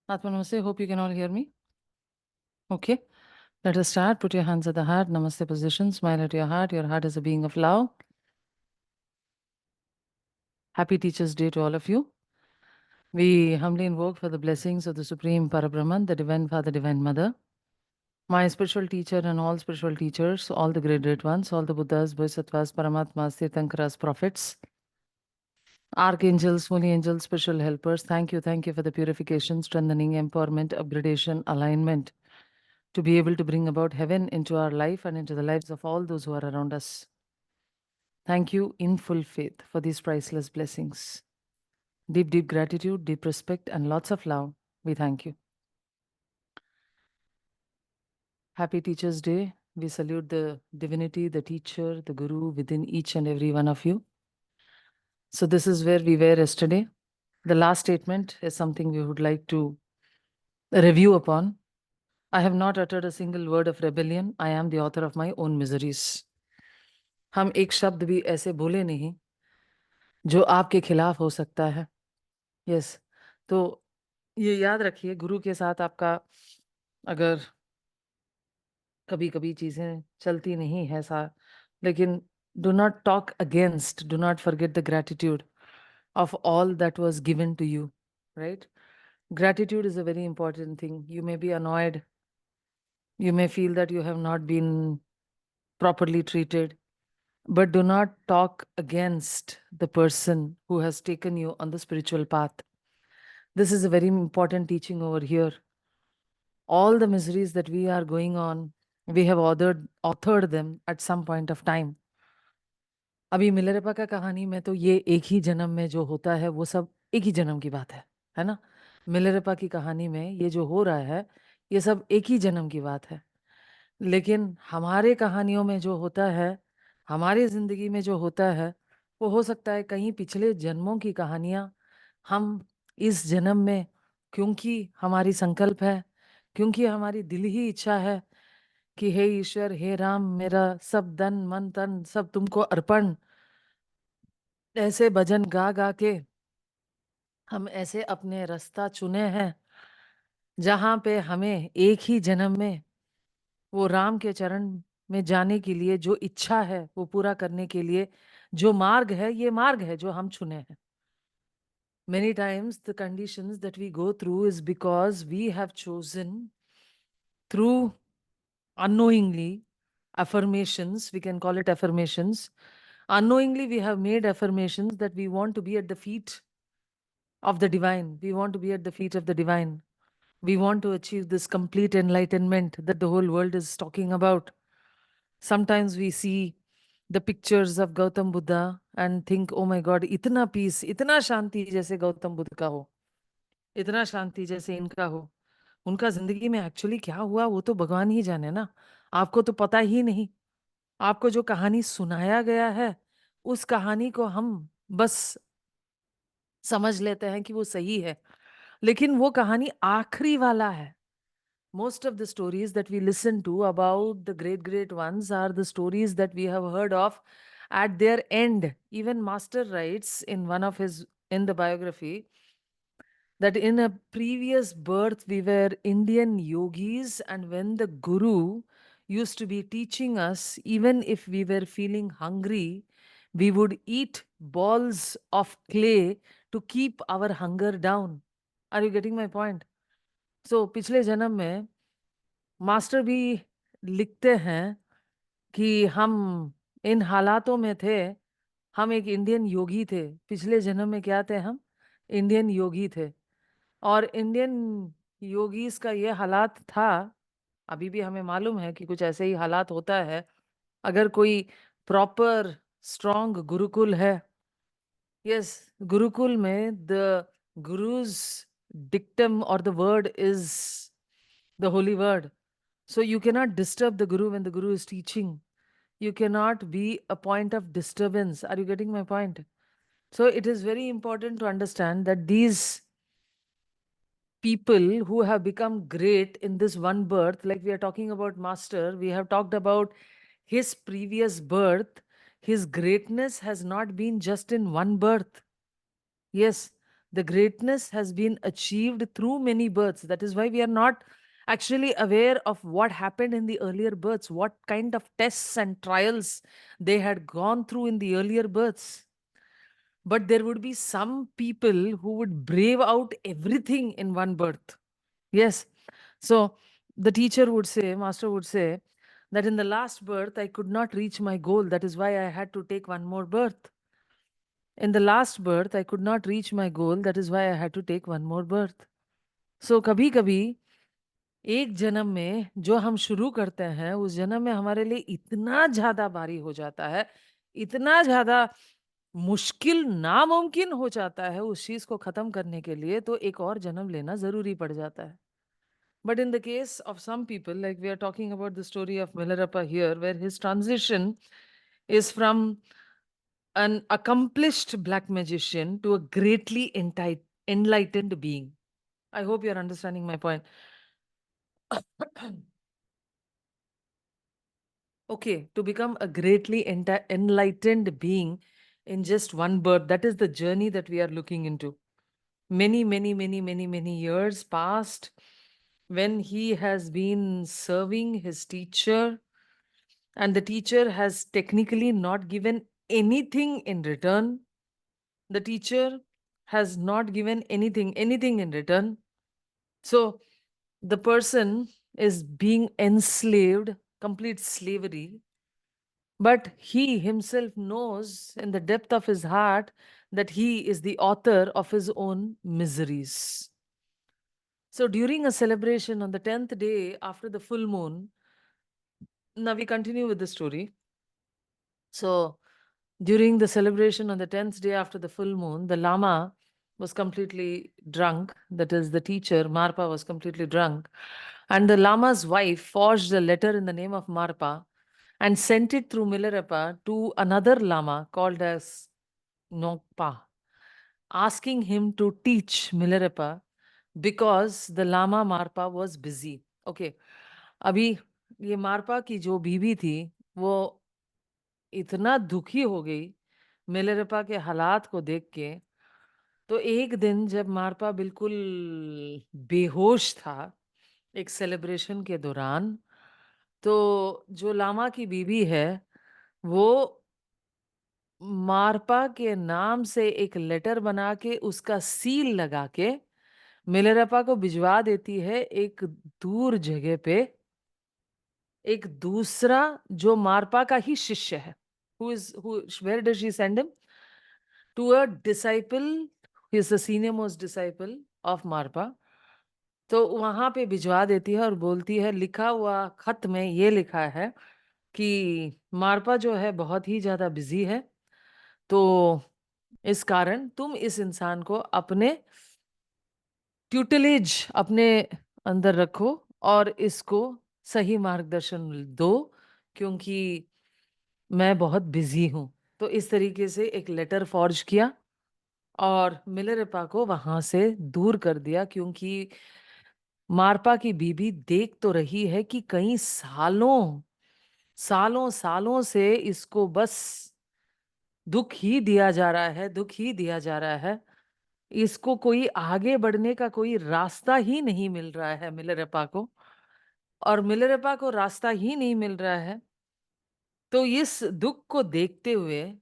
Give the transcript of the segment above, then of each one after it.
Atma Namaste. Hope you can all hear me. Okay. Let us start. Put your hands at the heart. Namaste position. Smile at your heart. Your heart is a being of love. Happy Teachers' Day to all of you. We humbly invoke for the blessings of the Supreme Parabrahman, the Divine Father, Divine Mother, my spiritual teacher and all spiritual teachers, all the great ones, all the Buddhas, Bodhisattvas, Paramatmas, Tirthankaras, prophets, archangels, holy angels, spiritual helpers. Thank you for the purification, strengthening, empowerment, upgradation, alignment, to be able to bring about heaven into our life and into the lives of all those who are around us. Thank you in full faith for these priceless blessings. Deep gratitude, deep respect, and lots of love. We thank you. Happy Teachers' Day. We salute the divinity, the teacher, the guru within each and every one of you. So this is where we were yesterday. The last statement is something we would like to review upon. I have not uttered a single word of rebellion. I am the author of my own miseries. हम एक शब्द भी ऐसे बोले नहीं जो आपके खिलाफ हो सकता है. यस, तो ये याद रखिए, गुरु के साथ आपका अगर कभी कभी चीजें चलती नहीं है सा, लेकिन do not talk against, do not forget the gratitude of all that was given to you, right? Gratitude is a very important thing. You may be annoyed, you may feel that you have not been properly treated, but do not talk against the person who has taken you on the spiritual path. This is a very important teaching over here. All the miseries that we are going on, we have authored them at some point of time. अभी Milarepa का कहानी में तो ये एक ही जन्म में जो होता है वो सब एक ही जन्म की बात है ना? मिलरेपा की कहानी में ये जो हो रहा है ये सब एक ही जन्म की बात है. लेकिन हमारे कहानियों में जो होता है, हमारी जिंदगी में जो होता है, वो हो सकता है कहीं पिछले जन्मों की कहानियां हम इस जन्म में, क्योंकि हमारी संकल्प है, क्योंकि हमारी दिल ही इच्छा है कि हे ईश्वर, हे राम, मेरा सब धन मन तन सब तुमको अर्पण, ऐसे भजन गा गा के हम ऐसे अपने रास्ता चुने हैं जहां पे हमें एक ही जन्म में वो राम के चरण में जाने के लिए जो इच्छा है वो पूरा करने के लिए जो मार्ग है, ये मार्ग है जो हम चुने हैं. Many times the conditions that we go through is because we have chosen through unknowingly affirmations, we can call it affirmations. Unknowingly we have made affirmations that we want to be at the feet of the divine. We want to be at the feet of the divine. We want to achieve this complete enlightenment that the whole world is talking about. Sometimes we see the pictures of Gautam Buddha and think, oh my God, itna peace, itna shanti जैसे गौतम बुद्ध का हो, इतना शांति जैसे इनका हो. उनका जिंदगी में एक्चुअली क्या हुआ वो तो भगवान ही जाने ना. आपको तो पता ही नहीं. आपको जो कहानी सुनाया गया है उस कहानी को हम बस समझ लेते हैं कि वो सही है, लेकिन वो कहानी आखिरी वाला है. Most of the stories that we listen to about the great ones are the stories that we have heard of at their end. Even Master writes in the biography that in a previous birth we were Indian yogis, and when the guru used to be teaching us, even if we were feeling hungry, we would eat balls of clay to keep our hunger down. Are you getting my point? So पिछले जन्म में master भी लिखते हैं कि हम इन हालातों में थे. हम एक इंडियन योगी थे. पिछले जन्म में क्या थे हम? इंडियन योगी थे. और इंडियन योगीज का ये हालात था. अभी भी हमें मालूम है कि कुछ ऐसे ही हालात होता है अगर कोई प्रॉपर स्ट्रॉन्ग गुरुकुल है. यस, गुरुकुल में द गुरुज डिक्टम और the word is the holy word. So you cannot disturb the guru when the guru is teaching. You cannot be a point of disturbance. Are you getting my point? So it is very important to understand that these people who have become great in this one birth, like we are talking about Master, we have talked about his previous birth. His greatness has not been just in one birth. Yes, The greatness has been achieved through many births. That is why we are not actually aware of what happened in the earlier births, what kind of tests and trials they had gone through in the earlier births. But there would be some people who would brave out everything in one birth. Yes. So the teacher would say, master would say, that in the last birth, I could not reach my goal. That is why I had to take one more birth. In the last birth, I could not reach my goal. That is why I had to take one more birth. So कभी कभी एक जन्म में जो हम शुरू करते हैं उस जन्म में हमारे लिए इतना ज्यादा भारी हो जाता है, इतना ज्यादा मुश्किल नामुमकिन हो जाता है उस चीज को खत्म करने के लिए, तो एक और जन्म लेना जरूरी पड़ जाता है. But in the case of some people, like we are talking about the story of Milarepa here, where his transition is from an accomplished black magician to a greatly enlightened being. I hope you're understanding my point. Okay, to become a greatly enlightened being in just one birth, that is the journey that we are looking into. Many years passed when he has been serving his teacher, and the teacher has technically not given anything in return. The teacher has not given anything in return. So the person is being enslaved, complete slavery. But he himself knows in the depth of his heart that he is the author of his own miseries. So during a celebration on the 10th day after the full moon, now we continue with the story. So during the celebration on the 10th day after the full moon, the Lama was completely drunk. That is, the teacher, Marpa, was completely drunk. And the Lama's wife forged a letter in the name of Marpa and sent it through Milarepa to another Lama called as Nokpa, asking him to teach Milarepa because the Lama Marpa was busy. Okay. अभी ये मारपा की जो बीवी थी वो इतना दुखी हो गई मिलेरपा के हालात को देख के, तो एक दिन जब मारपा बिल्कुल बेहोश था एक सेलिब्रेशन के दौरान, तो जो लामा की बीवी है वो मारपा के नाम से एक लेटर बना के उसका सील लगा के मिलेरपा को भिजवा देती है एक दूर जगह पे, एक दूसरा जो मारपा का ही शिष्य है. Where does she send him? To a disciple. He is the senior most disciple of मारपा. तो वहां पे भिजवा देती है और बोलती है, लिखा हुआ खत में ये लिखा है कि मारपा जो है बहुत ही ज्यादा बिजी है, तो इस कारण तुम इस इंसान को अपने ट्यूटलेज अपने अंदर रखो और इसको सही मार्गदर्शन दो, क्योंकि मैं बहुत बिजी हूं. तो इस तरीके से एक लेटर फॉर्ज किया और मिलेरपा को वहां से दूर कर दिया, क्योंकि मारपा की बीबी देख तो रही है कि कई सालों सालों सालों से इसको बस दुख ही दिया जा रहा है, दुख ही दिया जा रहा है. इसको कोई आगे बढ़ने का कोई रास्ता ही नहीं मिल रहा है मिलेरपा को, और मिलेरपा को रास्ता ही नहीं मिल रहा है. तो इस दुख को देखते हुए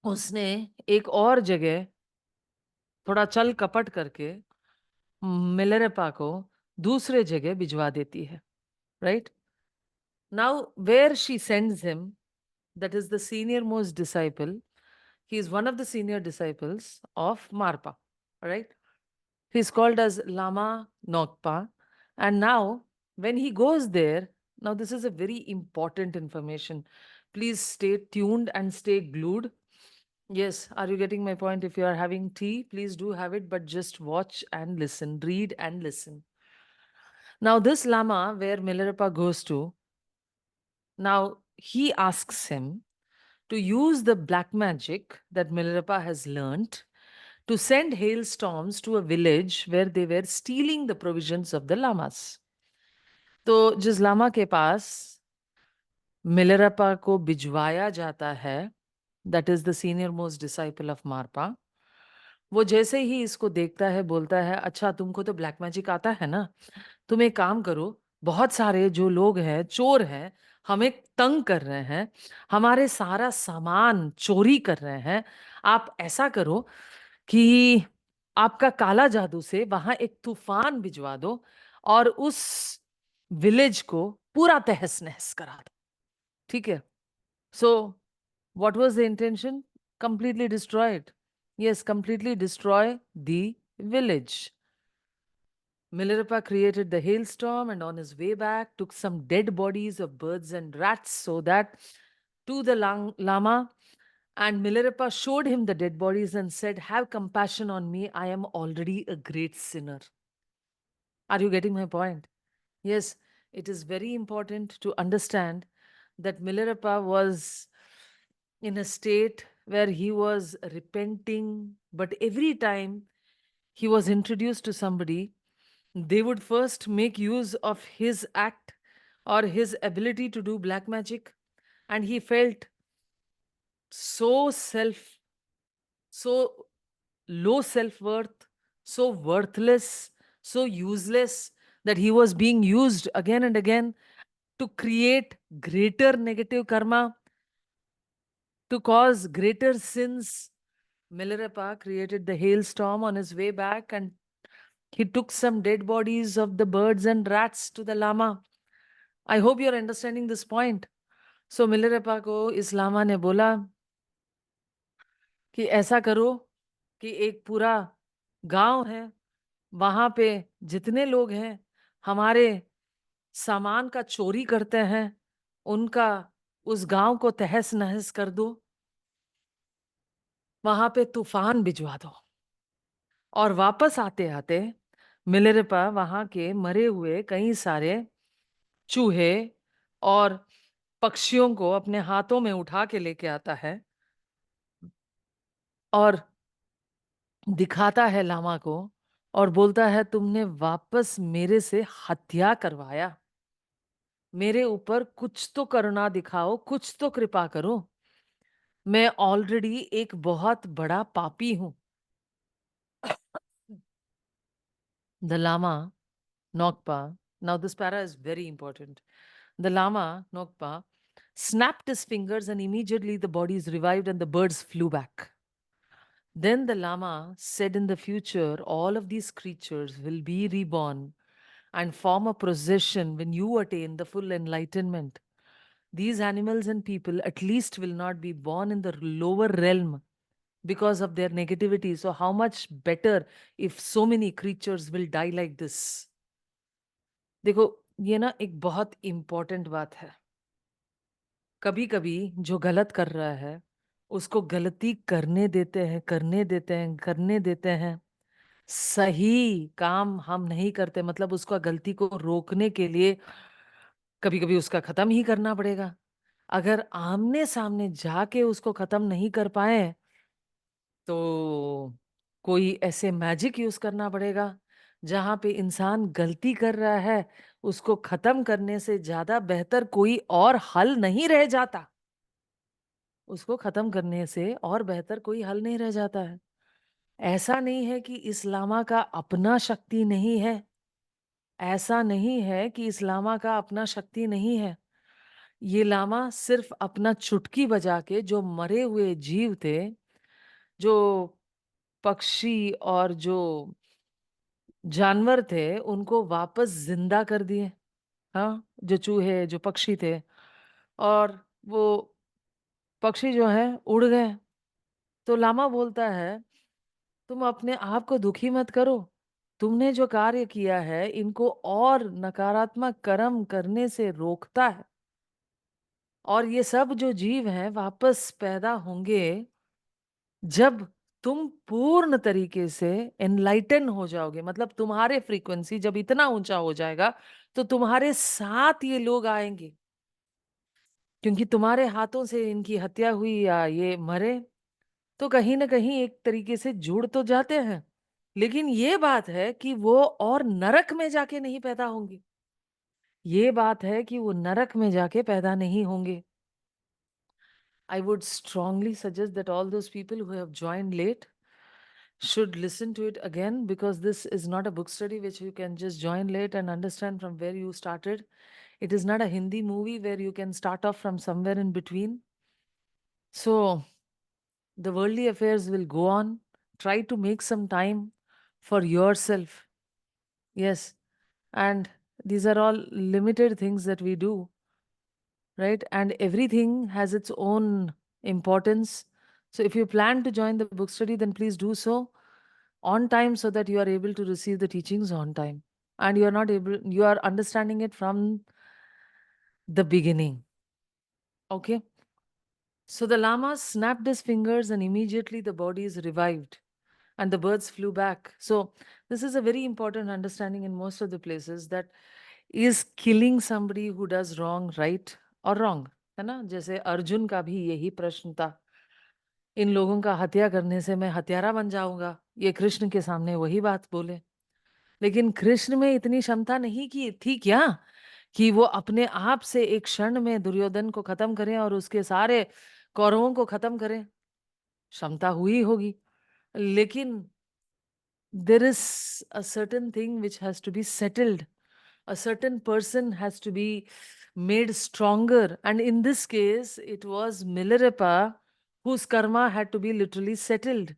उसने एक और जगह थोड़ा चल कपट करके मिलेरपा को दूसरे जगह भिजवा देती है. Right now where she sends him, that is the senior most disciple. He is one of the senior disciples of Marpa. Right, he is called as Lama Nokpa. And now when he goes there, now this is a very important information, please stay tuned and stay glued. Yes, are you getting my point? If you are having tea, please do have it, but just watch and listen, read and listen. Now this Lama where Milarepa goes to, now he asks him to use the black magic that Milarepa has learnt to send hailstorms to a village where they were stealing the provisions of the lamas. तो जिस लामा के पास मिलेरपा को भिजवाया जाता है, that is the senior most disciple of Marpa, वो जैसे ही इसको देखता है बोलता है, अच्छा तुमको तो ब्लैक मैजिक आता है ना, तुम एक काम करो, बहुत सारे जो लोग हैं चोर हैं, हमें तंग कर रहे हैं, हमारे सारा सामान चोरी कर रहे हैं, आप ऐसा करो कि आपका काला जादू से वहां एक तूफान भिजवा दो और उस विलेज को पूरा तहस नहस करा दो, ठीक है? सो what was the intention? Completely destroyed. Yes, completely destroy the village. Milarepa created the hailstorm and on his way back took some dead bodies of birds and rats so that to the Lama, and Milarepa showed him the dead bodies and said, "Have compassion on me, I am already a great sinner." Are you getting my point? Yes, it is very important to understand that Milarepa was in a state where he was repenting, but every time he was introduced to somebody, they would first make use of his act or his ability to do black magic, and he felt so so low self worth, so worthless, so useless that he was being used again and again to create greater negative karma, to cause greater sins. Milarepa created the hailstorm on his way back and he took some dead bodies of the birds and rats to the Lama. I hope you're understanding this point. So Milarepa को इस लामा ने बोला कि ऐसा करो कि एक पूरा गांव है, वहां पे जितने लोग हैं हमारे सामान का चोरी करते हैं, उनका उस गांव को तहस नहस कर दो, वहां पे तूफान भिजवा दो। और वापस आते आते मिलिरपा वहां के मरे हुए कई सारे चूहे और पक्षियों को अपने हाथों में उठा के लेके आता है और दिखाता है लामा को और बोलता है, तुमने वापस मेरे से हत्या करवाया, मेरे ऊपर कुछ तो करुणा दिखाओ, कुछ तो कृपा करो, मैं ऑलरेडी एक बहुत बड़ा पापी हूं। The lama Nogpa. Now, this para is very important. The Lama, Nogpa, snapped his fingers and immediately the bodies revived and the birds flew back. Then the Lama said, in the future, all of these creatures will be reborn and form a procession when you attain the full enlightenment. These animals and people at least will not be born in the lower realm because of their negativity. So, how much better if so many creatures will die like this? देखो, ये ना एक बहुत important बात है। कभी कभी जो गलत कर रहा है उसको गलती करने देते हैं, करने देते हैं, करने देते हैं, सही काम हम नहीं करते, मतलब उसका गलती को रोकने के लिए कभी कभी उसका खत्म ही करना पड़ेगा। अगर आमने सामने जाके उसको खत्म नहीं कर पाए तो कोई ऐसे मैजिक यूज करना पड़ेगा जहां पे इंसान गलती कर रहा है, उसको खत्म करने से ज्यादा बेहतर कोई और हल नहीं रह जाता। उसको खत्म करने से और बेहतर कोई हल नहीं रह जाता है। ऐसा नहीं है कि इस्लामा का अपना शक्ति नहीं है, ऐसा नहीं है कि इस्लामा का अपना शक्ति नहीं है। ये लामा सिर्फ अपना चुटकी बजा के जो मरे हुए जीव थे, जो पक्षी और जो जानवर थे, उनको वापस जिंदा कर दिए। हाँ, जो चूहे, जो पक्षी थे, और वो पक्षी जो है उड़ गए। तो लामा बोलता है, तुम अपने आप को दुखी मत करो, तुमने जो कार्य किया है इनको और नकारात्मक कर्म करने से रोकता है, और ये सब जो जीव हैं वापस पैदा होंगे जब तुम पूर्ण तरीके से एनलाइटन हो जाओगे, मतलब तुम्हारे फ्रीक्वेंसी जब इतना ऊंचा हो जाएगा तो तुम्हारे साथ ये लोग आएंगे, क्योंकि तुम्हारे हाथों से इनकी हत्या हुई या ये मरे तो कहीं ना कहीं एक तरीके से जुड़ तो जाते हैं, लेकिन ये बात है कि वो और नरक में जाके नहीं पैदा होंगे। ये बात है कि वो नरक में जाके पैदा नहीं होंगे। I would strongly suggest that all those people who have joined late, should listen to it again, because this is not a book study which you can just join late and understand from where you started. It is not a Hindi movie where you can start off from somewhere in between. So the worldly affairs will go on. Try to make some time for yourself. Yes. And these are all limited things that we do, right? And everything has its own importance. So if you plan to join the book study, then please do so on time so that you are able to receive the teachings on time. And you are understanding it from the beginning. Okay. So the Lama snapped his fingers and immediately the body is revived and the birds flew back. So this is a very important understanding in most of the places, that is killing somebody who does wrong right or wrong, है ना? जैसे अर्जुन का भी यही प्रश्न था, इन लोगों का हत्या करने से मैं हत्यारा बन जाऊंगा, ये कृष्ण के सामने वही बात बोले। लेकिन कृष्ण में इतनी क्षमता नहीं की थी क्या कि वो अपने आप से एक क्षण में दुर्योधन को खत्म करें और उसके सारे कौरवों को खत्म करें? क्षमता हुई होगी, लेकिन there is a certain thing which has to be settled. A certain person has to be made stronger. And in this case, it was Milarepa whose karma had to be literally settled.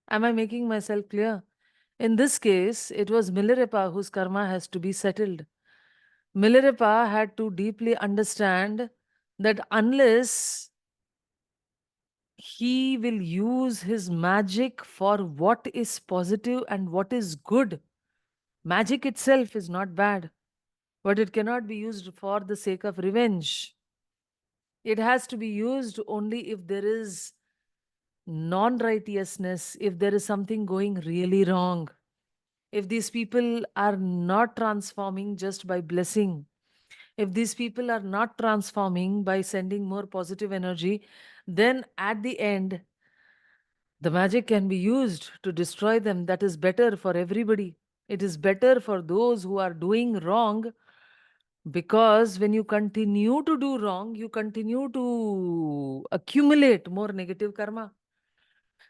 Am I making myself clear? In this case, it was Milarepa whose karma has to be settled. Milarepa had to deeply understand that unless he will use his magic for what is positive and what is good, magic itself is not bad, but it cannot be used for the sake of revenge. It has to be used only if there is non righteousness, if there is something going really wrong, if these people are not transforming just by blessing, if these people are not transforming by sending more positive energy, then at the end, the magic can be used to destroy them. That is better for everybody. It is better for those who are doing wrong, because when you continue to do wrong, you continue to accumulate more negative karma.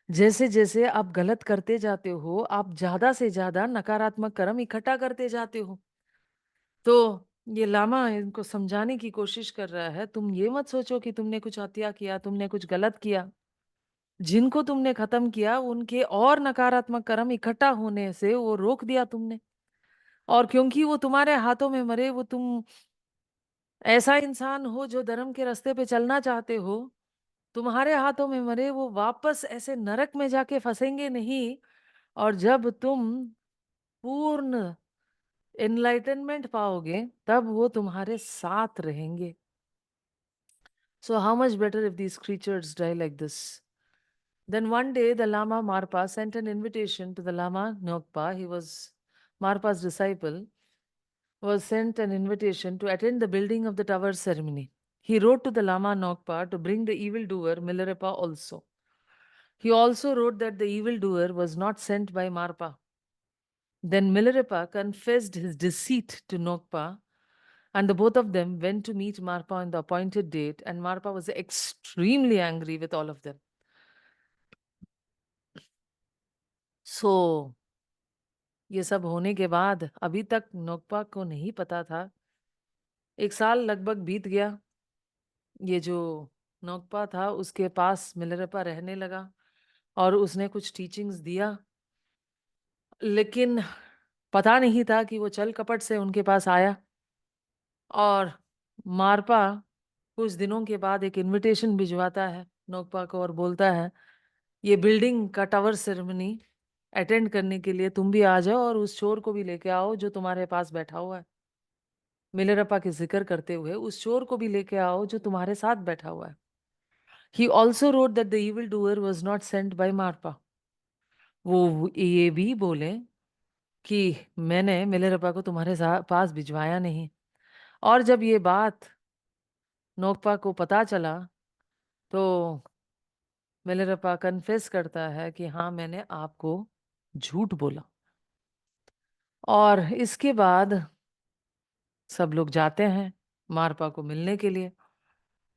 जैसे जैसे आप गलत करते जाते हो, आप ज्यादा से ज्यादा नकारात्मक कर्म इकट्ठा करते जाते हो। तो ये लामा इनको समझाने की कोशिश कर रहा है, तुम ये मत सोचो कि तुमने कुछ हत्या किया, तुमने कुछ गलत किया। जिनको तुमने खत्म किया, उनके और नकारात्मक कर्म इकट्ठा होने से वो रोक दिया तुमने। और क्योंकि वो तुम्हारे हाथों में मरे, वो तुम ऐसा इंसान हो जो धर्म के रास्ते पे चलना चाहते हो, तुम्हारे हाथों में मरे, वो वापस ऐसे नरक में जाके फंसेंगे नहीं। और जब तुम पूर्ण एनलाइटनमेंट पाओगे, तब वो तुम्हारे साथ रहेंगे। So how much better if these creatures die like this? Then one day the Lama Marpa sent an invitation to the Lama Nokpa. He was Marpa's disciple, was sent an invitation to attend the building of the tower ceremony. He wrote to the Lama Nokpa to bring the evildoer Milarepa also. He also wrote that the evildoer was not sent by Marpa. Then Milarepa confessed his deceit to Nokpa, and the both of them went to meet Marpa on the appointed date, and Marpa was extremely angry with all of them. So, ये सब होने के बाद अभी तक नोकपा को नहीं पता था। 1 साल लगभग बीत गया। ये जो नोकपा था उसके पास मिलरेपा रहने लगा और उसने कुछ टीचिंग्स दिया, लेकिन पता नहीं था कि वो चल कपट से उनके पास आया। और मारपा कुछ दिनों के बाद एक इनविटेशन भिजवाता है नोकपा को और बोलता है, ये बिल्डिंग का टावर सेरेमनी अटेंड करने के लिए तुम भी आ जाओ और उस चोर को भी लेके आओ जो तुम्हारे पास बैठा हुआ है। मिलरपा के जिक्र करते हुए उस चोर को भी लेके आओ जो तुम्हारे साथ बैठा हुआ है। He also wrote that the evildoer was not sent by मारपा। वो ये भी बोले कि मैंने मिलरपा को तुम्हारे पास भिजवाया नहीं। और जब ये बात नोकपा को पता चला, तो मिलरपा कन्फेस करता है कि हाँ, मैंने आपको झूठ बोला। और इसके बाद सब लोग जाते हैं मारपा को मिलने के लिए,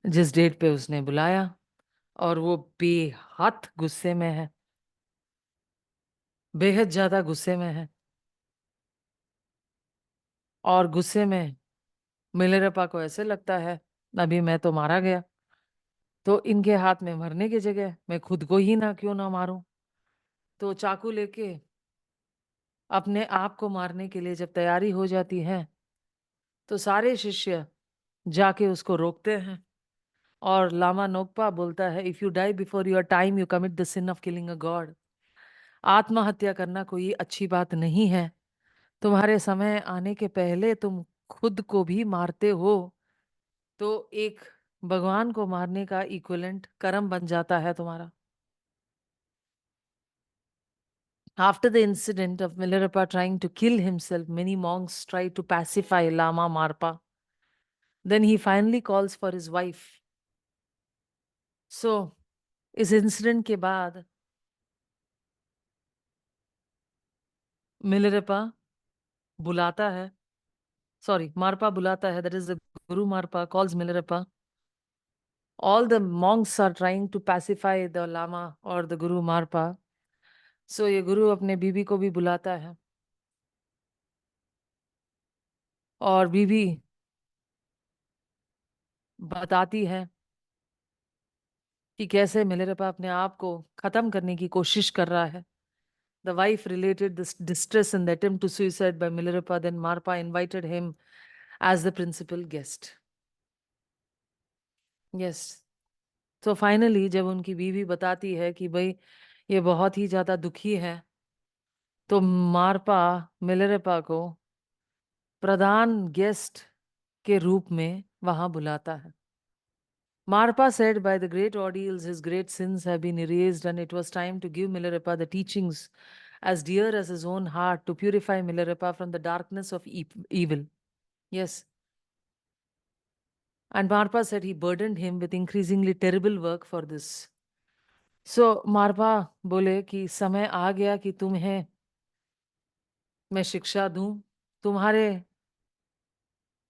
जिस डेट पे उसने बुलाया। और वो बेहद गुस्से में है, बेहद ज्यादा गुस्से में है। और गुस्से में मिलेरपा को ऐसे लगता है अभी मैं तो मारा गया, तो इनके हाथ में मरने की जगह मैं खुद को ही ना क्यों ना मारूं। तो चाकू लेके अपने आप को मारने के लिए जब तैयारी हो जाती है, तो सारे शिष्य जाके उसको रोकते हैं। और लामा नोकपा बोलता है, if you die before your time you commit the sin of killing a god. आत्महत्या करना कोई अच्छी बात नहीं है। तुम्हारे समय आने के पहले तुम खुद को भी मारते हो, तो एक भगवान को मारने का इक्विवेलेंट कर्म बन जाता है तुम्हारा। After the incident of Milarepa trying to kill himself, many monks tried to pacify Lama Marpa. Then he finally calls for his wife. So, इस इंसिडेंट के बाद मिलरेपा बुलाता है, सॉरी मारपा बुलाता है, that is the Guru Marpa calls Milarepa. All the monks are trying to pacify the Lama or the Guru Marpa. So ये गुरु अपने बीबी को भी बुलाता है और बीबी बताती है कि कैसे मिलरेपा अपने आप को खत्म करने की कोशिश कर रहा है। The wife related this distress and the attempt to suicide by Milarepa. Then Marpa invited him as the principal guest. Yes. तो फाइनली जब उनकी बीवी बताती है कि भाई ये बहुत ही ज्यादा दुखी है, तो मारपा मिलरेपा को प्रधान गेस्ट के रूप में वहां बुलाता है। Marpa said, by the great ordeals, his great sins have been erased, and it was time to give Milarepa the teachings as dear as his own heart to purify Milarepa from the darkness of evil. Yes. And Marpa said he burdened him with increasingly terrible work for this. So Marpa बोले कि समय आ गया कि तुम्हें मैं शिक्षा दूं। तुम्हारे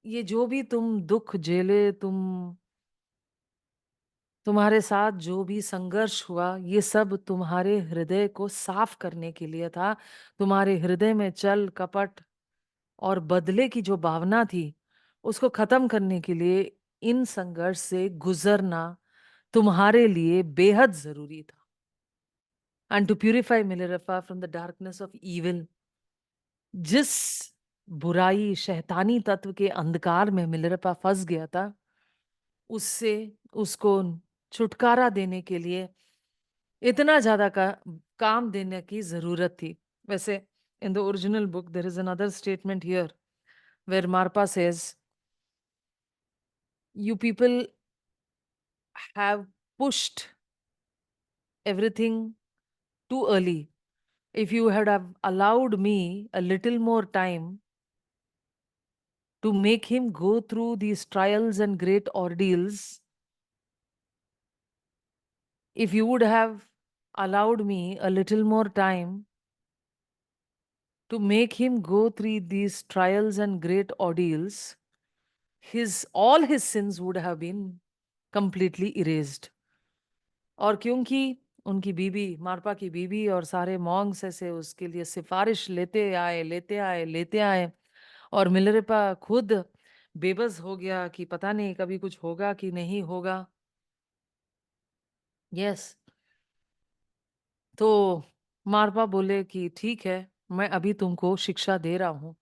ये जो भी तुम दुख झेले, तुम्हारे साथ जो भी संघर्ष हुआ, ये सब तुम्हारे हृदय को साफ करने के लिए था। तुम्हारे हृदय में छल कपट और बदले की जो भावना थी, उसको खत्म करने के लिए इन संघर्ष से गुजरना तुम्हारे लिए बेहद जरूरी था। And to purify Milarepa from the darkness of evil, जिस बुराई शैतानी तत्व के अंधकार में मिलरेपा फंस गया था, उससे उसको छुटकारा देने के लिए इतना ज्यादा काम देने की जरूरत थी। वैसे in the original book there is another statement here where Marpa says, you people have pushed everything too early. If you had have allowed me a little more time to make him go through these trials and great ordeals, if you would have allowed me a little more time to make him go through these trials and great ordeals, his all his sins would have been completely erased. और क्योंकि उनकी बीबी, मारपा की बीबी और सारे monks ऐसे उसके लिए सिफारिश लेते आए और मिलरेपा खुद बेबस हो गया कि पता नहीं कभी कुछ होगा कि नहीं होगा। यस। तो मारपा बोले कि ठीक है, मैं अभी तुमको शिक्षा दे रहा हूं,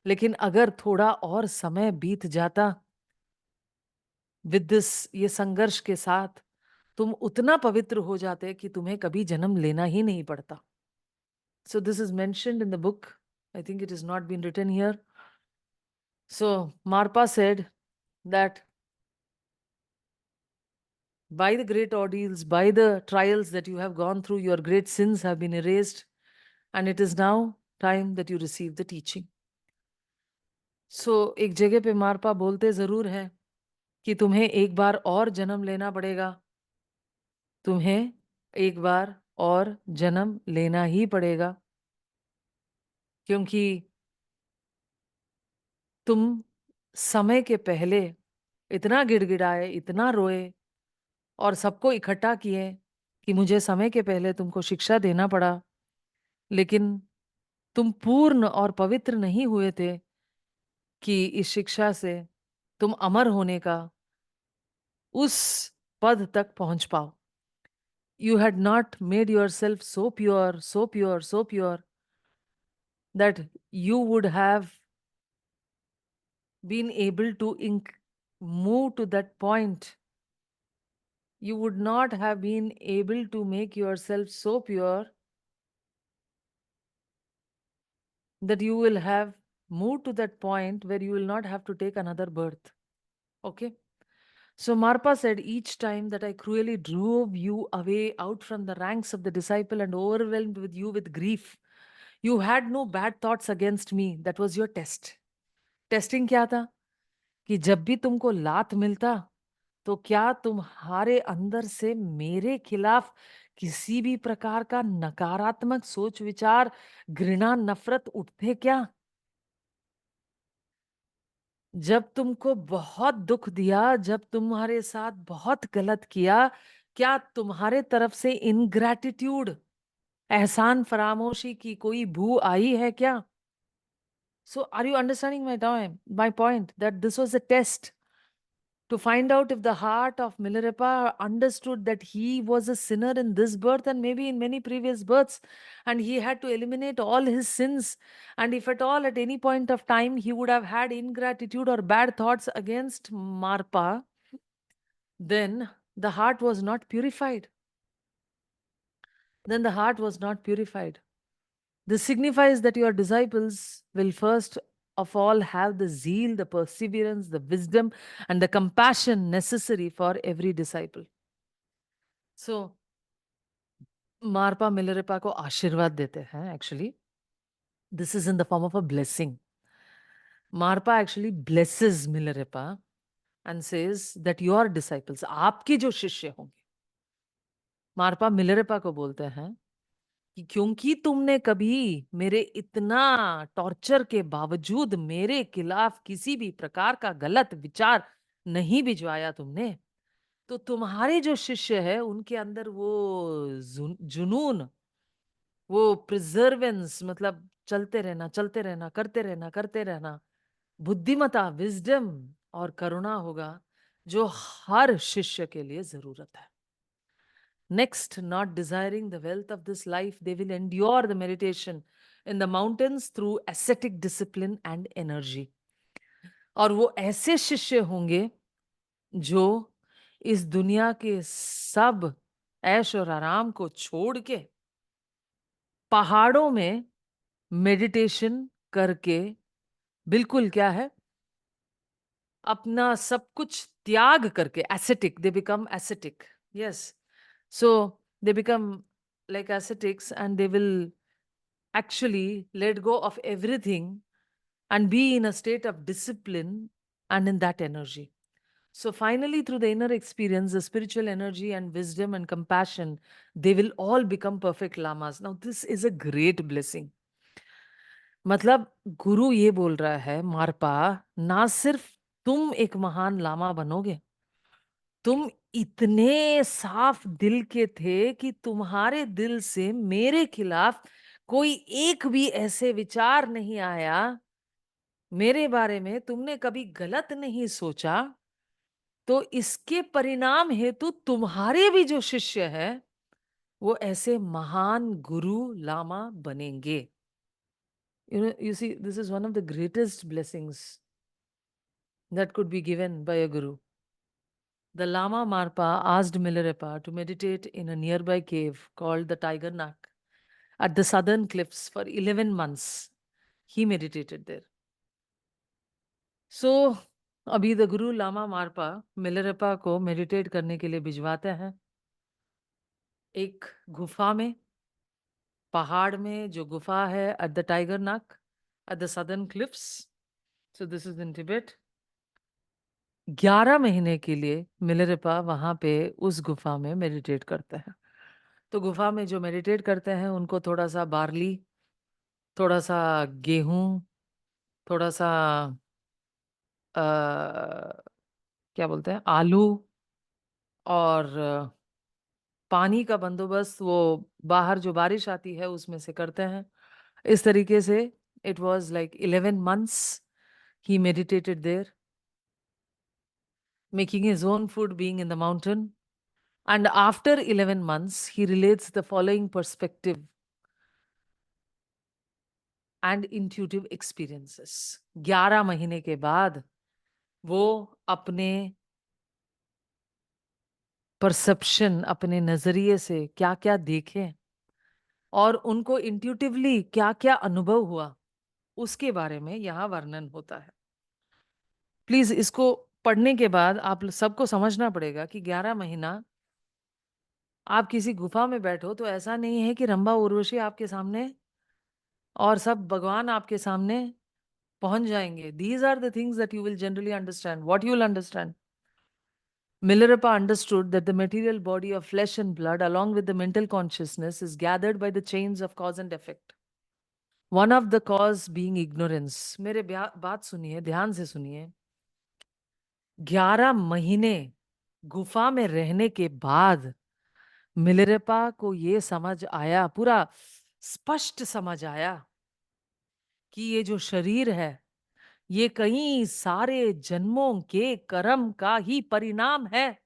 लेकिन अगर थोड़ा और समय बीत जाता विद दिस, ये संघर्ष के साथ, तुम उतना पवित्र हो जाते कि तुम्हें कभी जन्म लेना ही नहीं पड़ता। So this is mentioned in the book. I think it has not been written here. So Marpa said that by the great ordeals, by the trials that you have gone through, your great sins have been erased, and it is now time that you receive the teaching. So एक जगह पे मारपा बोलते जरूर है कि तुम्हें एक बार और जन्म लेना पड़ेगा, तुम्हें एक बार और जन्म लेना ही पड़ेगा, क्योंकि तुम समय के पहले इतना गिड़गिड़ाए, इतना रोए, और सबको इकट्ठा किए कि मुझे समय के पहले तुमको शिक्षा देना पड़ा, लेकिन तुम पूर्ण और पवित्र नहीं हुए थे कि इस शिक्षा से तुम अमर होने का उस पद तक पहुंच पाओ. You had not made yourself so pure, so pure, so pure that you would have been able to move to that point. You would not have been able to make yourself so pure that you will have moved to that point where you will not have to take another birth. Okay? So Marpa said, each time that I cruelly drove you away out from the ranks of the disciple and overwhelmed with you with grief, you had no bad thoughts against me. That was your test. Testing क्या था कि जब भी तुमको लात मिलता तो क्या तुम्हारे अंदर से मेरे खिलाफ किसी भी प्रकार का नकारात्मक सोच विचार, घृणा, नफरत उठते क्या? जब तुमको बहुत दुख दिया, जब तुम्हारे साथ बहुत गलत किया, क्या तुम्हारे तरफ से इनग्रैटिट्यूड, एहसान फरामोशी की कोई बू आई है क्या? So are you understanding my point that this was a test to find out if the heart of Milarepa understood that he was a sinner in this birth and maybe in many previous births, and he had to eliminate all his sins. And if at all at any point of time he would have had ingratitude or bad thoughts against Marpa, then the heart was not purified. Then the heart was not purified. This signifies that your disciples will first of all have the zeal, the perseverance, the wisdom, and the compassion necessary for every disciple. So, Marpa Milarepa को आशीर्वाद देते हैं actually. This is in the form of a blessing. Marpa actually blesses Milarepa and says that your disciples, आपके जो शिष्य होंगे, मारपा Milarepa को बोलते हैं कि क्योंकि तुमने कभी मेरे इतना टॉर्चर के बावजूद मेरे खिलाफ किसी भी प्रकार का गलत विचार नहीं भिजवाया तुमने, तो तुम्हारे जो शिष्य है उनके अंदर वो जुनून, वो प्रिजर्वेंस, मतलब चलते रहना, करते रहना, बुद्धिमता, विजडम और करुणा होगा जो हर शिष्य के लिए जरूरत है. Next, not desiring the wealth of this life, they will endure the meditation in the mountains through ascetic discipline and energy. और वो ऐसे शिष्य होंगे जो इस दुनिया के सब ऐश और आराम को छोड़ के पहाड़ों में मेडिटेशन करके, बिल्कुल क्या है, अपना सब कुछ त्याग करके, ascetic, they become ascetic. Yes. So they become like ascetics and they will actually let go of everything and be in a state of discipline and in that energy. So finally, through the inner experience, the spiritual energy and wisdom and compassion, they will all become perfect lamas. Now, this is a great blessing. मतलब गुरु ये बोल रहा है, मारपा, ना सिर्फ तुम एक महान लामा बनोगे, तुम इतने साफ दिल के थे कि तुम्हारे दिल से मेरे खिलाफ कोई एक भी ऐसे विचार नहीं आया, मेरे बारे में तुमने कभी गलत नहीं सोचा, तो इसके परिणाम हेतु तुम्हारे भी जो शिष्य है वो ऐसे महान गुरु लामा बनेंगे. You see, this is one of the greatest blessings that could be given by a guru. The Lama Marpa asked Milarepa to meditate in a nearby cave called the Tiger Nak at the southern cliffs for 11 months. He meditated there. So, अभी the गुरु लामा मारपा Milarepa को meditate करने के लिए भिजवाते हैं एक गुफा में, पहाड़ में जो गुफा है एट द टाइगर नाक at the southern cliffs. So this is in Tibet. 11 महीने के लिए मिलरेपा वहां पे उस गुफा में मेडिटेट करते हैं. तो गुफा में जो मेडिटेट करते हैं उनको थोड़ा सा बार्ली, थोड़ा सा गेहूं, थोड़ा सा अ, क्या बोलते हैं, आलू और पानी का बंदोबस्त वो बाहर जो बारिश आती है उसमें से करते हैं। इस तरीके से it was like 11 months he meditated there, making his own food, being in the mountain. And after 11 months, he relates the following perspective and intuitive experiences. 11 महीने के बाद वो अपने परसेप्शन, अपने नजरिए से क्या क्या देखे और उनको इंट्यूटिवली क्या क्या अनुभव हुआ, उसके बारे में यहाँ वर्णन होता है। प्लीज इसको पढ़ने के बाद आप सबको समझना पड़ेगा कि 11 महीना आप किसी गुफा में बैठो तो ऐसा नहीं है कि रंभा उर्वशी आपके सामने और सब भगवान आपके सामने पहुंच जाएंगे। These are the things that you will generally understand. What you will understand? Milarepa understood that the material body of flesh and blood, along with the mental consciousness, is gathered by the chains of cause and effect. One of the cause being ignorance. मेरे बात सुनिए, ध्यान से सुनिए। 11 महीने गुफा में रहने के बाद मिलरेपा को ये समझ आया, पूरा स्पष्ट समझ आया कि ये जो शरीर है ये कई सारे जन्मों के कर्म का ही परिणाम है।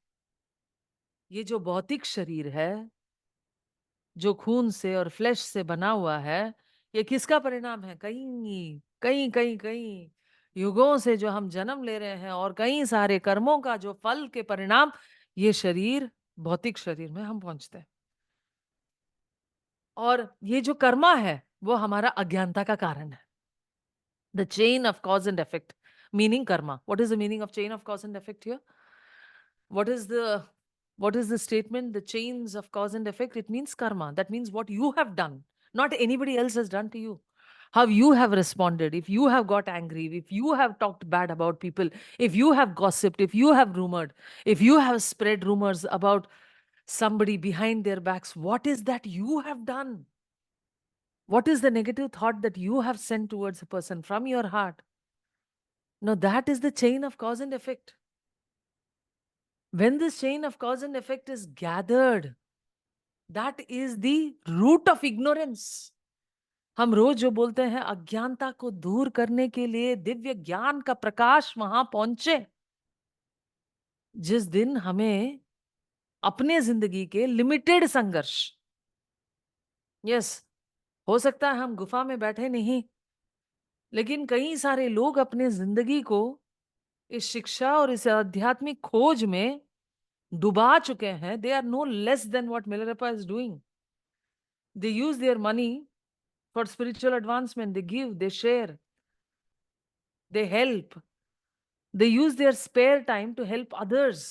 ये जो भौतिक शरीर है, जो खून से और फ्लेश से बना हुआ है, ये किसका परिणाम है? कई कई कई कई युगों से जो हम जन्म ले रहे हैं और कई सारे कर्मों का जो फल के परिणाम, ये शरीर, भौतिक शरीर में हम पहुंचते हैं। और ये जो कर्मा है वो हमारा अज्ञानता का कारण है। The chain of cause and effect, meaning karma. What is the meaning of chain of cause and effect here? What is the statement? The chains of cause and effect. It means karma. That means what you have done, not anybody else has done to you. How you have responded. If you have got angry, if you have talked bad about people, if you have gossiped, if you have rumored, if you have spread rumors about somebody behind their backs, what is that you have done? What is the negative thought that you have sent towards a person from your heart? Now, that is the chain of cause and effect. When this chain of cause and effect is gathered, that is the root of ignorance. हम रोज जो बोलते हैं अज्ञानता को दूर करने के लिए दिव्य ज्ञान का प्रकाश वहां पहुंचे। जिस दिन हमें अपने जिंदगी के लिमिटेड संघर्ष, यस, हो सकता है हम गुफा में बैठे नहीं, लेकिन कई सारे लोग अपने जिंदगी को इस शिक्षा और इस आध्यात्मिक खोज में डुबा चुके हैं। They are no less than what Milarepa is doing. They use their money for spiritual advancement. They give, they share, they help, they use their spare time to help others.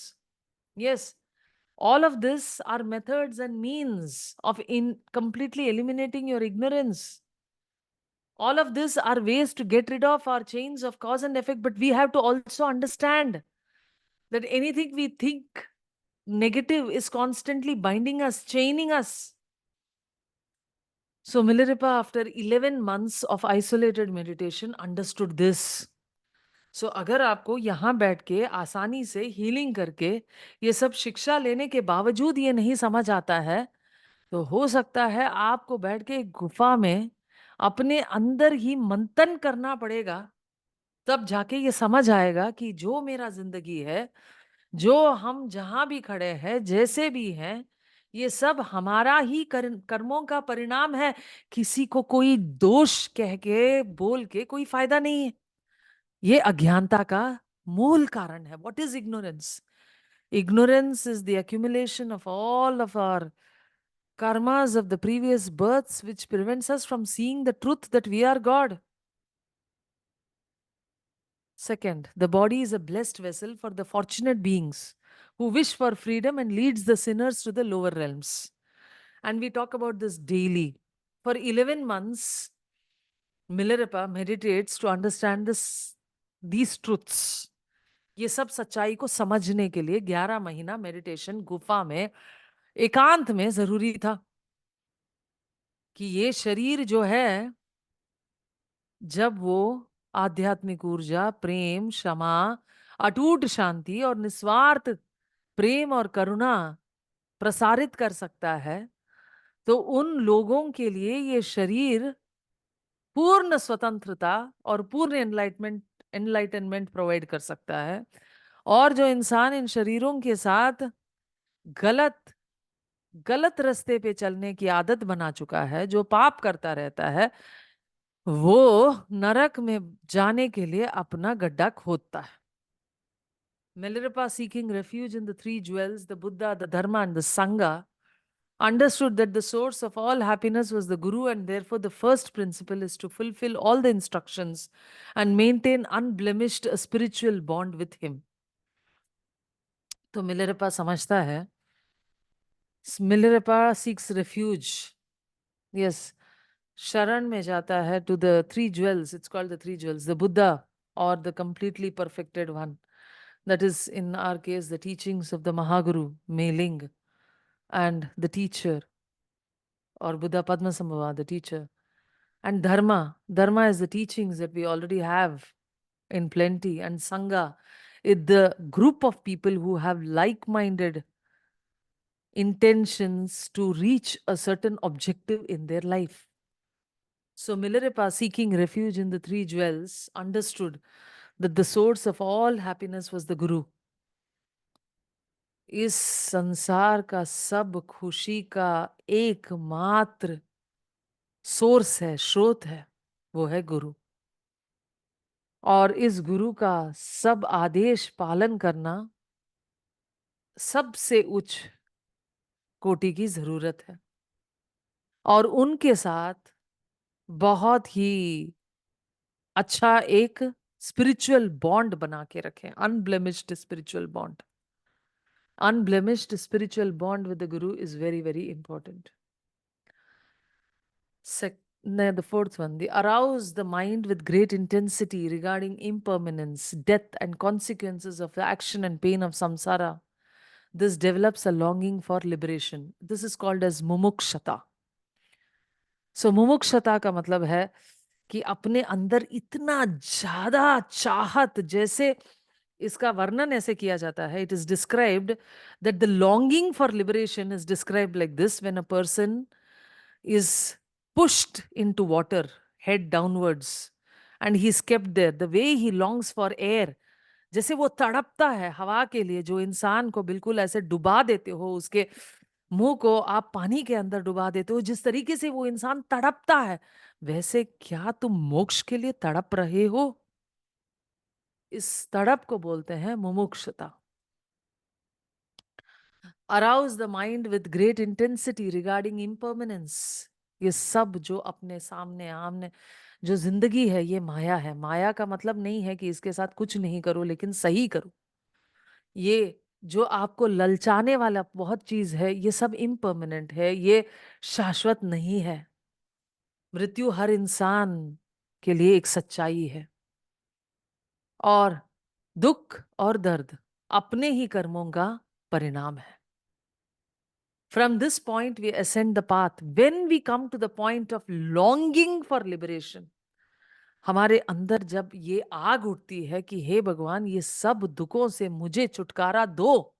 Yes, all of this are methods and means of in completely eliminating your ignorance. All of this are ways to get rid of our chains of cause and effect, but we have to also understand that anything we think negative is constantly binding us, chaining us. So Milarepa, after 11 months of isolated meditation, understood this. So अगर आपको यहाँ बैठ के आसानी से healing करके ये सब शिक्षा लेने के बावजूद ये नहीं समझ आता है, तो हो सकता है आपको बैठ के एक गुफा में अपने अंदर ही मंथन करना पड़ेगा। तब जाके ये समझ आएगा कि जो मेरा जिंदगी है, जो हम जहां भी खड़े हैं, जैसे भी हैं, ये सब हमारा ही कर्मों का परिणाम है। किसी को कोई दोष कह के बोल के कोई फायदा नहीं है। ये अज्ञानता का मूल कारण है। What is ignorance? Ignorance is the accumulation of all of our karmas of the previous births, which prevents us from seeing the truth that we are God. Second, the body is a blessed vessel for the fortunate beings who wish for freedom and leads the sinners to the lower realms. And we talk about this daily. For 11 months, Milarepa meditates to understand these truths. ये सब सच्चाई को समझने के लिए 11 महीना meditation गुफा में एकांत में जरूरी था कि ये शरीर जो है, जब वो आध्यात्मिक ऊर्जा, प्रेम, क्षमा, अटूट शांति और निस्वार्थ प्रेम और करुणा प्रसारित कर सकता है, तो उन लोगों के लिए ये शरीर पूर्ण स्वतंत्रता और पूर्ण एनलाइटनमेंट प्रोवाइड कर सकता है। और जो इंसान इन शरीरों के साथ गलत गलत रास्ते पे चलने की आदत बना चुका है, जो पाप करता रहता है, वो नरक में जाने के लिए अपना गड्ढा खोदता है। Milarepa, seeking refuge in the three jewels, the Buddha, the Dharma, and the Sangha, understood that the source of all happiness was the Guru, and therefore the first principle is to fulfill all the instructions and maintain unblemished a spiritual bond with him. तो Milarepa समझता है, Milarepa seeks refuge. Yes, शरण में जाता है to the three jewels. It's called the three jewels, the Buddha or the completely perfected one. That is, in our case, the teachings of the Mahaguru, Meiling, and the teacher, or Buddha Padmasambhava, the teacher. And Dharma. Dharma is the teachings that we already have in plenty. And Sangha is the group of people who have like-minded intentions to reach a certain objective in their life. So Milarepa, seeking refuge in the three jewels, understood that the source of all happiness was the Guru. इस संसार का सब खुशी का एकमात्र source है, स्रोत है, वो है गुरु। और इस गुरु का सब आदेश पालन करना सबसे उच्च कोटि की जरूरत है। और उनके साथ बहुत ही अच्छा एक स्पिरिचुअल बॉन्ड बना के रखें, unblemished spiritual bond. Unblemished spiritual bond with the Guru is very, very important. The fourth one, they arouse the mind with great intensity regarding impermanence, death, and consequences of the action and pain of samsara. This develops a longing for liberation. This is called as mumukshata. So mumukshata का मतलब है कि अपने अंदर इतना ज्यादा चाहत, जैसे इसका वर्णन ऐसे किया जाता है, it is described that the longing for liberation is described like this: when a person is pushed into water head downwards and he is kept there, the way he longs for air, जैसे वो तड़पता है हवा के लिए, जो इंसान को बिल्कुल ऐसे डुबा देते हो, उसके मुंह को आप पानी के अंदर डुबा देते हो, जिस तरीके से वो इंसान तड़पता है, वैसे क्या तुम मोक्ष के लिए तड़प रहे हो? इस तड़प को बोलते हैं मुमुक्षुता। Arouse the mind with great intensity regarding impermanence. ये सब जो अपने सामने आमने जो जिंदगी है, ये माया है। माया का मतलब नहीं है कि इसके साथ कुछ नहीं करो, लेकिन सही करो। ये जो आपको ललचाने वाला बहुत चीज है, ये सब इम्पर्मनेंट है, ये शाश्वत नहीं है। मृत्यु हर इंसान के लिए एक सच्चाई है, और दुख और दर्द अपने ही कर्मों का परिणाम है। From this point we ascend the path. When we come to the point of longing for liberation, हमारे अंदर जब ये आग उठती है कि हे भगवान, ये सब दुखों से मुझे छुटकारा दो।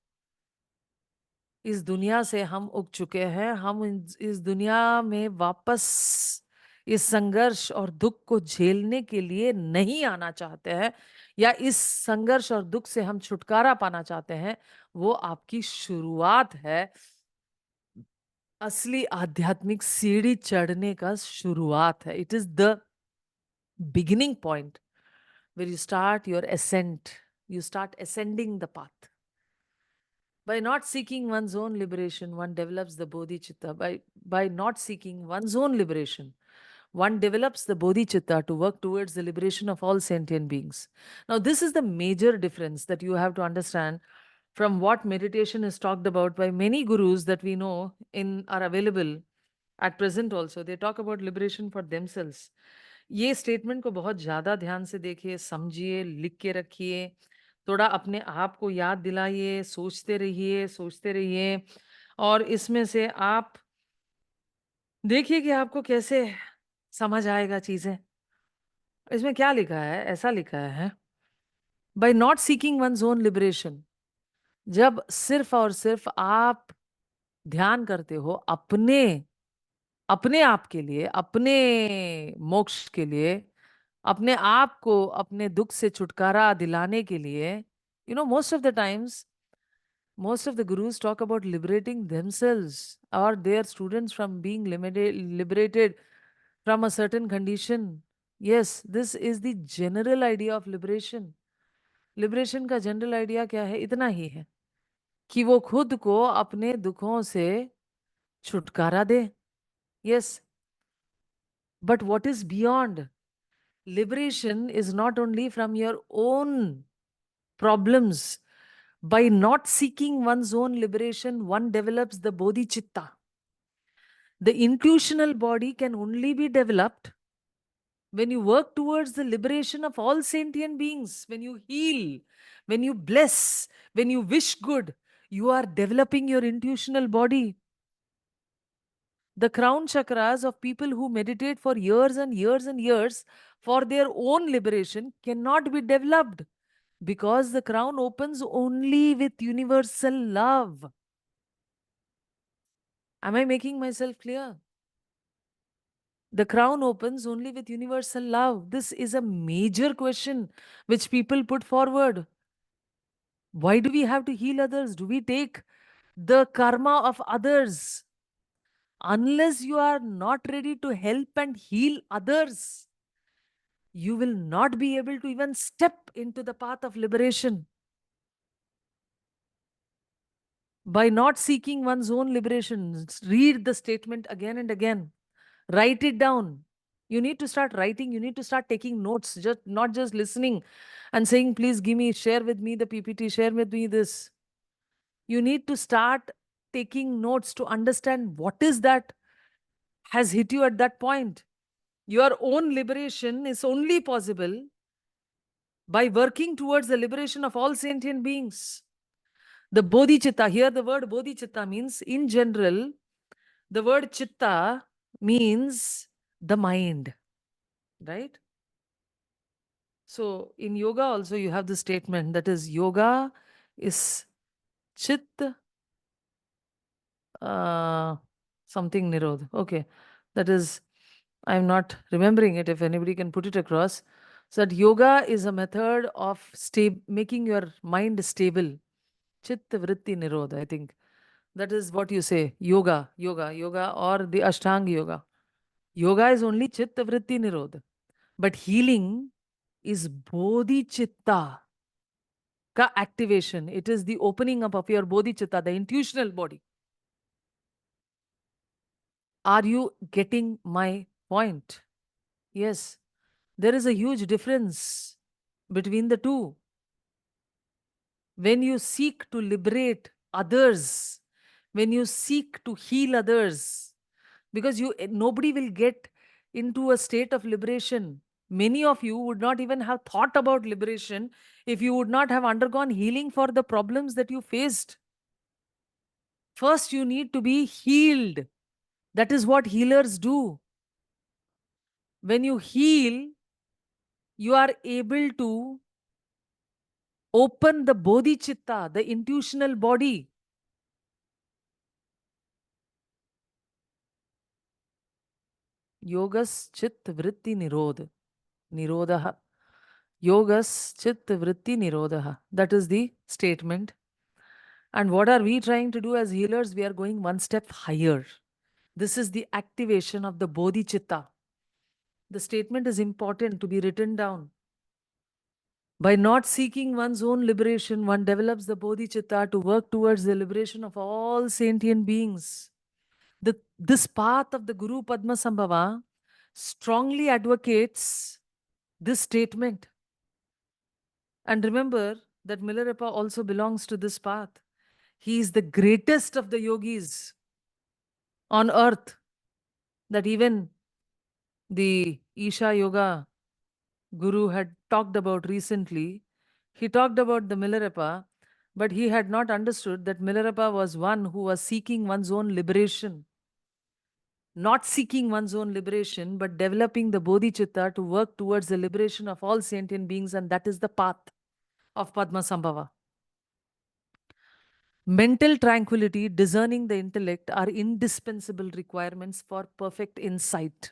इस दुनिया से हम उग चुके हैं, हम इस दुनिया में वापस इस संघर्ष और दुख को झेलने के लिए नहीं आना चाहते हैं, या इस संघर्ष और दुख से हम छुटकारा पाना चाहते हैं। वो आपकी शुरुआत है, असली आध्यात्मिक सीढ़ी चढ़ने का शुरुआत है। It is the beginning point where you start your ascent, you start ascending the path. By not seeking one's own liberation, one develops the bodhicitta. By not seeking one's own liberation, one develops the bodhicitta to work towards the liberation of all sentient beings. Now, this is the major difference that you have to understand from what meditation is talked about by many gurus that we know are available at present also. They talk about liberation for themselves. ये statement को बहुत ज्यादा ध्यान से देखिए, समझिए, लिख के रखिए, थोड़ा अपने आप को याद दिलाइए, सोचते रहिए, सोचते रहिए, और इसमें से आप देखिए कि आपको कैसे समझ आएगा चीजें। इसमें क्या लिखा है? ऐसा लिखा है, by not seeking one's own liberation, जब सिर्फ और सिर्फ आप ध्यान करते हो अपने अपने आप के लिए, अपने मोक्ष के लिए, अपने आप को अपने दुख से छुटकारा दिलाने के लिए, most of the times most of the gurus talk about liberating themselves or their students from being liberated from a certain condition. Yes, this is the general idea of liberation. Liberation का general idea क्या है? इतना ही है कि वो खुद को अपने दुखों से छुटकारा दे. Yes, but what is beyond liberation is not only from your own problems. By not seeking one's own liberation, one develops the bodhicitta. The intuitional body can only be developed when you work towards the liberation of all sentient beings, when you heal, when you bless, when you wish good. You are developing your intuitional body. The crown chakras of people who meditate for years and years and years for their own liberation cannot be developed because the crown opens only with universal love. Am I making myself clear? The crown opens only with universal love. This is a major question which people put forward. Why do we have to heal others? Do we take the karma of others? Unless you are not ready to help and heal others, you will not be able to even step into the path of liberation. By not seeking one's own liberation, read the statement again and again. Write it down. You need to start writing. You need to start taking notes, just not just listening and saying, please give me, share with me the PPT, share with me this. You need to start taking notes to understand what is that has hit you at that point. Your own liberation is only possible by working towards the liberation of all sentient beings. The bodhicitta, here the word bodhicitta means, in general, the word chitta means the mind, right? So in yoga also you have the statement that is yoga is chit something nirod. Okay, that is, I'm not remembering it. If anybody can put it across, so that yoga is a method of making your mind stable. Chit vritti nirod, I think. That is what you say. Yoga, or the Ashtanga yoga. Yoga is only chitta vritti nirod. But healing is bodhicitta ka activation. It is the opening up of your bodhicitta, the intuitional body. Are you getting my point? Yes. There is a huge difference between the two. When you seek to liberate others, when you seek to heal others, because nobody will get into a state of liberation. Many of you would not even have thought about liberation if you would not have undergone healing for the problems that you faced. First, you need to be healed. That is what healers do. When you heal, you are able to open the bodhicitta, the intuitional body. Yogas chit vritti nirodha. Nirodha. Yogas chit vritti nirodha. That is the statement. And what are we trying to do as healers? We are going one step higher. This is the activation of the bodhicitta. The statement is important to be written down. By not seeking one's own liberation, one develops the bodhicitta to work towards the liberation of all sentient beings. This path of the Guru Padma Sambhava strongly advocates this statement. And remember that Milarepa also belongs to this path. He is the greatest of the yogis on earth, that even the Isha Yoga Guru had talked about recently. He talked about the Milarepa, but he had not understood that Milarepa was one who was seeking one's own liberation. Not seeking one's own liberation, but developing the bodhicitta to work towards the liberation of all sentient beings, and that is the path of Padma Sambhava. Mental tranquility, discerning the intellect are indispensable requirements for perfect insight.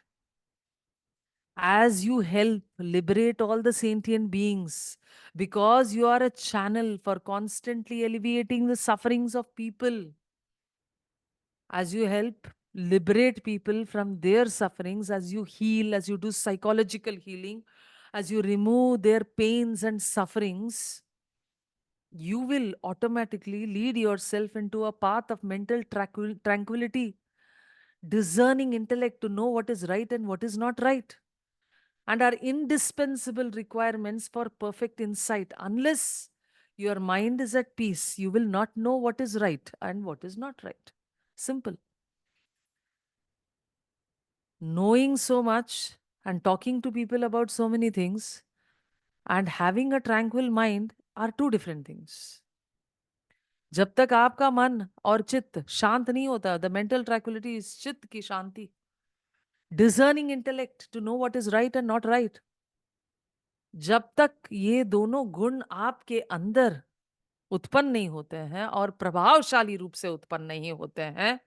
As you help liberate all the sentient beings, because you are a channel for constantly alleviating the sufferings of people, as you help liberate people from their sufferings, as you heal, as you do psychological healing, as you remove their pains and sufferings, you will automatically lead yourself into a path of mental tranquility, discerning intellect to know what is right and what is not right, and are indispensable requirements for perfect insight. Unless your mind is at peace, you will not know what is right and what is not right. Simple. Knowing so much and talking to people about so many things and having a tranquil mind are two different things. जब तक आपका मन और चित्त शांत नहीं होता, the mental tranquillity is चित्त की शांति, discerning intellect to know what is right and not right, जब तक ये दोनों गुण आपके अंदर उत्पन्न नहीं होते हैं और प्रभावशाली रूप से उत्पन्न नहीं होते हैं,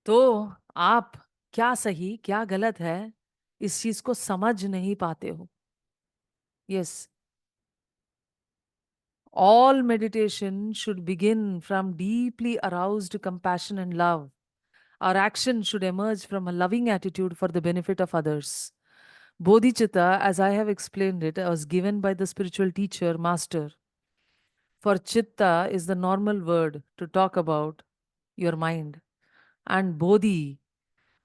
तो आप क्या सही क्या गलत है इस चीज को समझ नहीं पाते हो. Yes, all meditation should begin from deeply aroused compassion and love. Our action should emerge from a loving attitude for the benefit of others. Bodhicitta, as I have explained it, was given by the spiritual teacher, master. For chitta is the normal word to talk about your mind. And bodhi,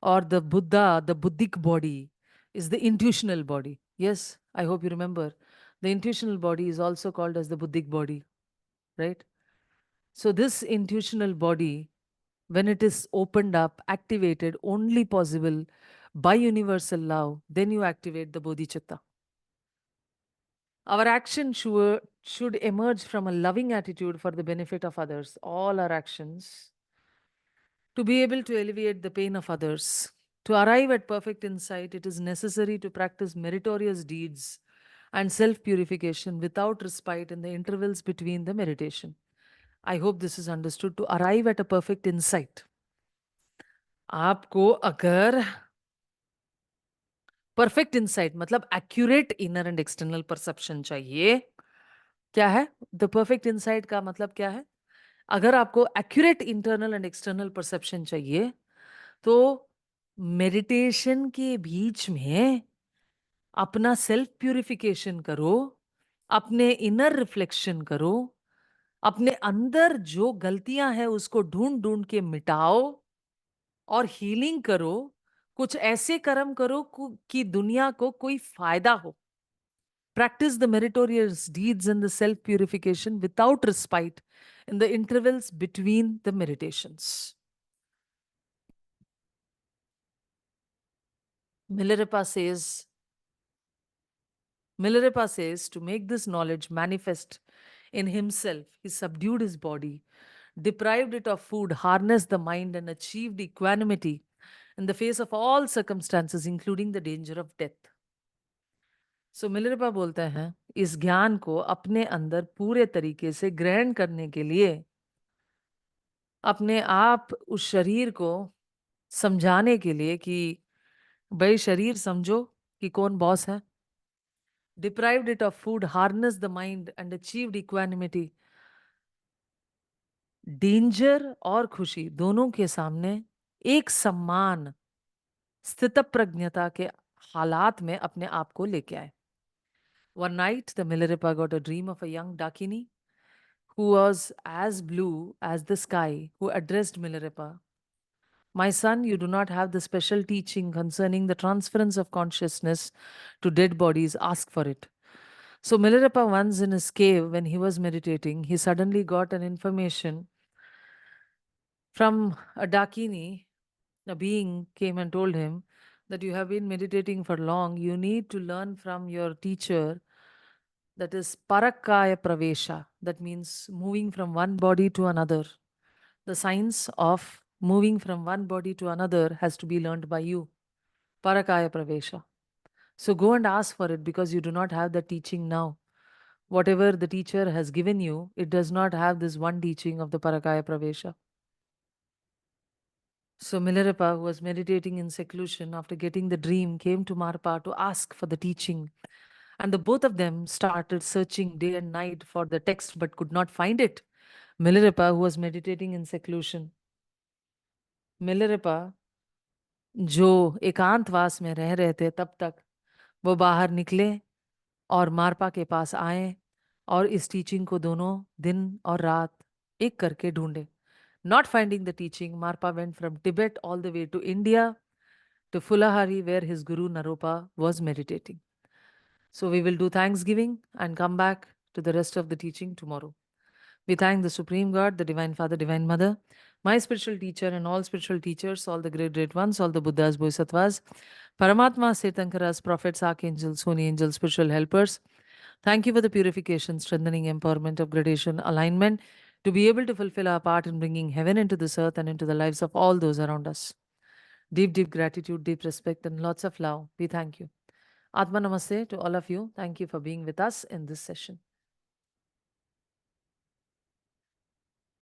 or the Buddha, the Buddhic body, is the intuitional body. Yes, I hope you remember. The intuitional body is also called as the Buddhic body, right? So, this intuitional body, when it is opened up, activated, only possible by universal love, then you activate the bodhicitta. Our action should emerge from a loving attitude for the benefit of others. All our actions to be able to alleviate the pain of others. To arrive at perfect insight, it is necessary to practice meritorious deeds and self purification without respite in the intervals between the meditation. I hope this is understood. To arrive at a perfect insight, आपको अगर perfect insight मतलब accurate inner and external perception चाहिए, क्या है the perfect insight का मतलब क्या है? अगर आपको accurate internal and external perception चाहिए, तो मेडिटेशन के बीच में अपना सेल्फ प्यूरिफिकेशन करो, अपने इनर रिफ्लेक्शन करो, अपने अंदर जो गलतियां हैं उसको ढूंढ ढूंढ के मिटाओ और हीलिंग करो. कुछ ऐसे कर्म करो कि दुनिया को कोई फायदा हो. Practice the meritorious deeds and the self purification without respite in the intervals between the meditations. Milarepa says, to make this knowledge manifest in himself, he subdued his body, deprived it of food, harnessed the mind, and achieved equanimity in the face of all circumstances, including the danger of death. सो मिलरपा बोलते हैं, इस ज्ञान को अपने अंदर पूरे तरीके से ग्रहण करने के लिए अपने आप उस शरीर को समझाने के लिए कि भाई शरीर समझो कि कौन बॉस है. Deprived it of food, harness the mind and achieved equanimity. Danger और खुशी दोनों के सामने एक सम्मान, स्थित प्रज्ञता के हालात में अपने आप को लेके आए. One night, the Milarepa got a dream of a young Dakini who was as blue as the sky, who addressed Milarepa. My son, you do not have the special teaching concerning the transference of consciousness to dead bodies. Ask for it. So Milarepa once in his cave, when he was meditating, he suddenly got an information from a Dakini. A being came and told him that you have been meditating for long. You need to learn from your teacher, that is Parakaya Pravesha. That means moving from one body to another. The science of moving from one body to another has to be learned by you. Parakaya Pravesha. So go and ask for it because you do not have the teaching now. whatever the teacher has given you, it does not have this one teaching of the Parakaya Pravesha. So Milarepa, who was meditating in seclusion after getting the dream, came to Marpa to ask for the teaching. And the both of them started searching day and night for the text but could not find it. Milarepa, who was meditating in seclusion, Milarepa, जो एकांतवास में रह रहे थे तब तक, वो बाहर निकले और मारपा के पास आए और इस टीचिंग को दोनों दिन और रात एक करके ढूंढे. Not finding the teaching, Marpa went from Tibet all the way to India to Fulahari, where his guru Naropa was meditating. So we will do Thanksgiving and come back to the rest of the teaching tomorrow. We thank the Supreme God, the Divine Father, Divine Mother, my spiritual teacher and all spiritual teachers, all the great ones, all the Buddhas, Bodhisattvas, Paramatma, Satankaras, prophets, archangels, holy angels, spiritual helpers. Thank you for the purification, strengthening, empowerment, upgradation, alignment, to be able to fulfill our part in bringing heaven into this earth and into the lives of all those around us. Deep gratitude, deep respect, and lots of love. We thank you. Atma Namaste to all of you. Thank you for being with us in this session.